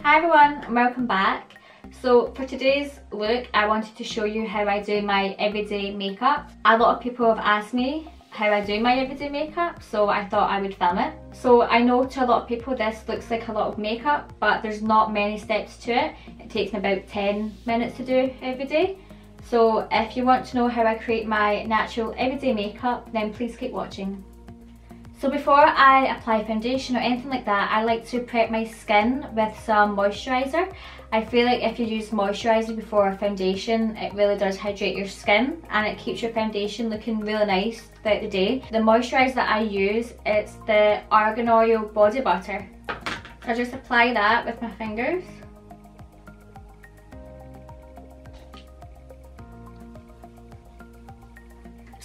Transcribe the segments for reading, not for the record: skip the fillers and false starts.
Hi everyone and welcome back. So for today's look I wanted to show you how I do my everyday makeup. A lot of people have asked me how I do my everyday makeup, so I thought I would film it. So I know to a lot of people this looks like a lot of makeup, but there's not many steps to it. It takes me about 10 minutes to do every day. So if you want to know how I create my natural everyday makeup, then please keep watching. So before I apply foundation or anything like that, I like to prep my skin with some moisturiser. I feel like if you use moisturiser before a foundation, it really does hydrate your skin and it keeps your foundation looking really nice throughout the day. The moisturiser that I use, it's the Argan Oil Body Butter. I just apply that with my fingers.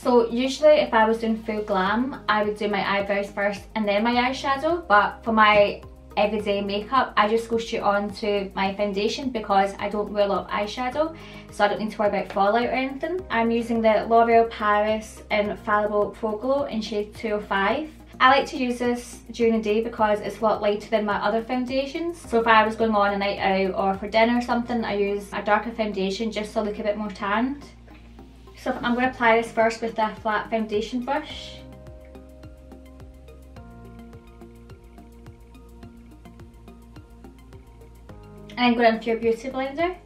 So usually if I was doing full glam, I would do my eyebrows first and then my eyeshadow, but for my everyday makeup I just go straight on to my foundation because I don't wear a lot of eyeshadow, so I don't need to worry about fallout or anything. I'm using the L'Oreal Paris Infallible Pro Glow in shade 205. I like to use this during the day because it's a lot lighter than my other foundations. So if I was going on a night out or for dinner or something, I use a darker foundation just so I look a bit more tanned. So I'm going to apply this first with a flat foundation brush. And I'm going into your beauty blender.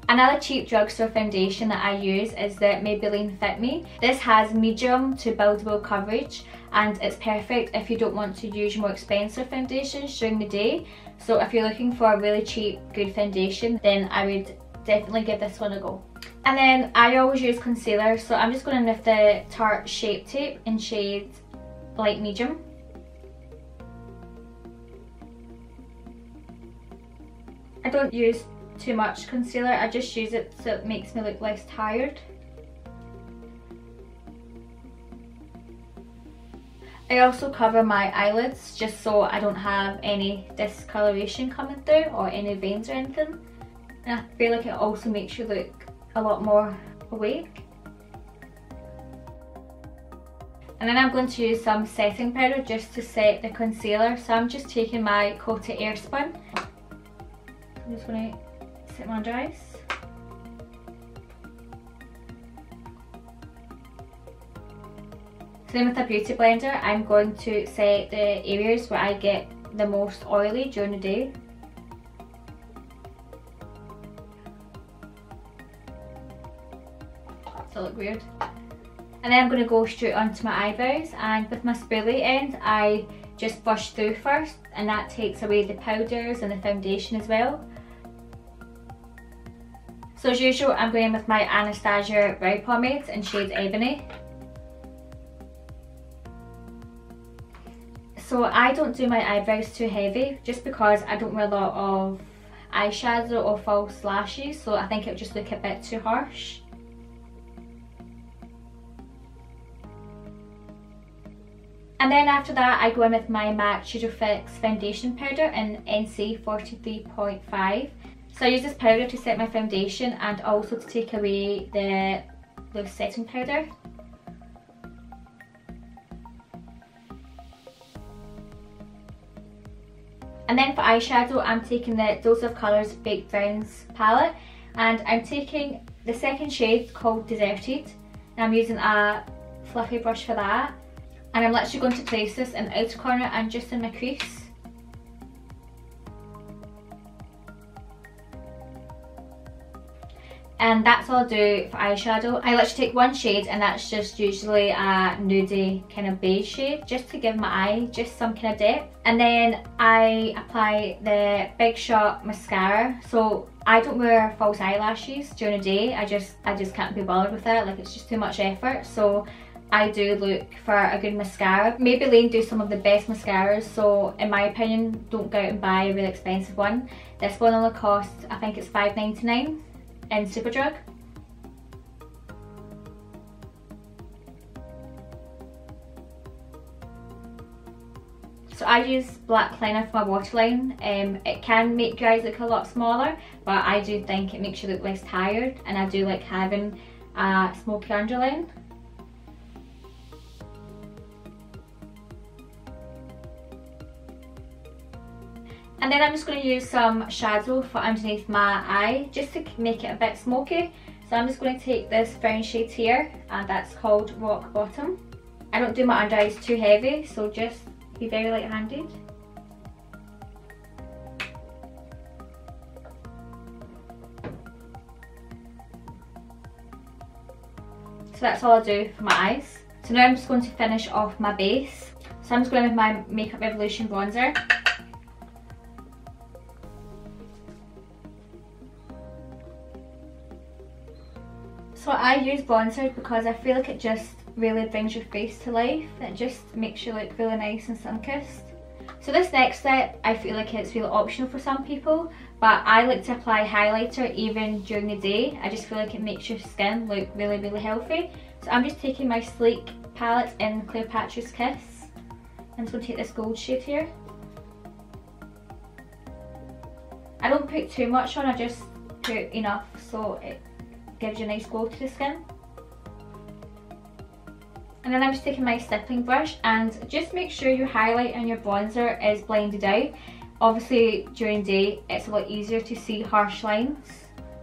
Another cheap drugstore foundation that I use is the Maybelline Fit Me. This has medium to buildable coverage and it's perfect if you don't want to use more expensive foundations during the day. So if you're looking for a really cheap, good foundation, then I would definitely give this one a go. And then I always use concealer, so I'm just going in with the Tarte Shape Tape in shade light medium. I don't use too much concealer, I just use it so it makes me look less tired. I also cover my eyelids just so I don't have any discoloration coming through or any veins or anything. And I feel like it also makes you look a lot more awake. And then I'm going to use some setting powder just to set the concealer. So I'm just taking my Coty Airspun. I'm just going to set my under eyes. So then with a beauty blender, I'm going to set the areas where I get the most oily during the day. Does that look weird? And then I'm going to go straight onto my eyebrows, and with my spoolie end I just brush through first, and that takes away the powders and the foundation as well. So as usual I'm going in with my Anastasia brow pomade in shade Ebony. So I don't do my eyebrows too heavy just because I don't wear a lot of eyeshadow or false lashes, so I think it would just look a bit too harsh. And then after that I go in with my MAC Studio Fix foundation powder in NC 43.5. So I use this powder to set my foundation and also to take away the loose setting powder. And then for eyeshadow I'm taking the Dose of Colours Baked Browns palette, and I'm taking the second shade called Deserted, and I'm using a fluffy brush for that. And I'm literally going to place this in the outer corner and just in my crease. And that's all I'll do for eyeshadow. I literally take one shade, and that's just usually a nudie kind of beige shade, just to give my eye just some kind of depth. And then I apply the Big Shot mascara. So I don't wear false eyelashes during the day. I just can't be bothered with it. Like, it's just too much effort. So I do look for a good mascara. Maybelline do some of the best mascaras, so in my opinion don't go out and buy a really expensive one. This one only costs, I think it's $5.99 in Superdrug. So I use black liner for my waterline. It can make your eyes look a lot smaller, but I do think it makes you look less tired, and I do like having a smoky underline. And then I'm just going to use some shadow for underneath my eye, just to make it a bit smoky. So I'm just going to take this brown shade here, and that's called Rock Bottom. I don't do my under eyes too heavy, so just be very light-handed. So that's all I do for my eyes. So now I'm just going to finish off my base. So I'm just going to with my Makeup Revolution bronzer. So I use bronzer because I feel like it just really brings your face to life. It just makes you look really nice and sun-kissed. So this next step, I feel like it's really optional for some people, but I like to apply highlighter even during the day. I just feel like it makes your skin look really, really healthy. So I'm just taking my Sleek palette in Cleopatra's Kiss. I'm just going to take this gold shade here. I don't put too much on, I just put enough so it gives you a nice glow to the skin. And then I'm just taking my stippling brush and just make sure your highlight and your bronzer is blended out. Obviously during day it's a lot easier to see harsh lines,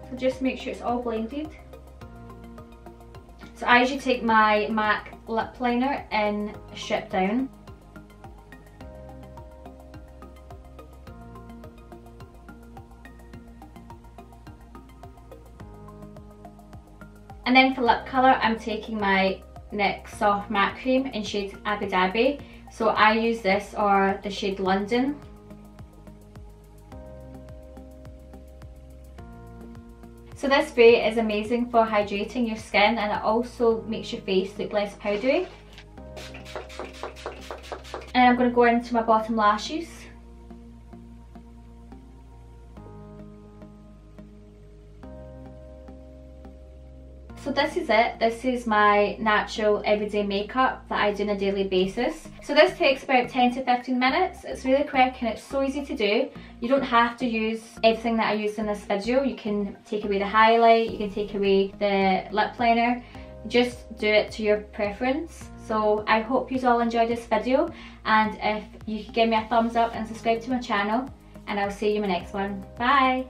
so just make sure it's all blended. So I usually take my MAC lip liner in Strip Down. And then for lip colour, I'm taking my NYX Soft Matte Cream in shade Abu Dhabi. So I use this or the shade London. So this spray is amazing for hydrating your skin, and it also makes your face look less powdery. And I'm going to go into my bottom lashes. So this is it. This is my natural everyday makeup that I do on a daily basis. So this takes about 10 to 15 minutes. It's really quick and it's so easy to do. You don't have to use everything that I used in this video. You can take away the highlight, you can take away the lip liner. Just do it to your preference. So I hope you all enjoyed this video, and if you could give me a thumbs up and subscribe to my channel, and I'll see you in my next one. Bye!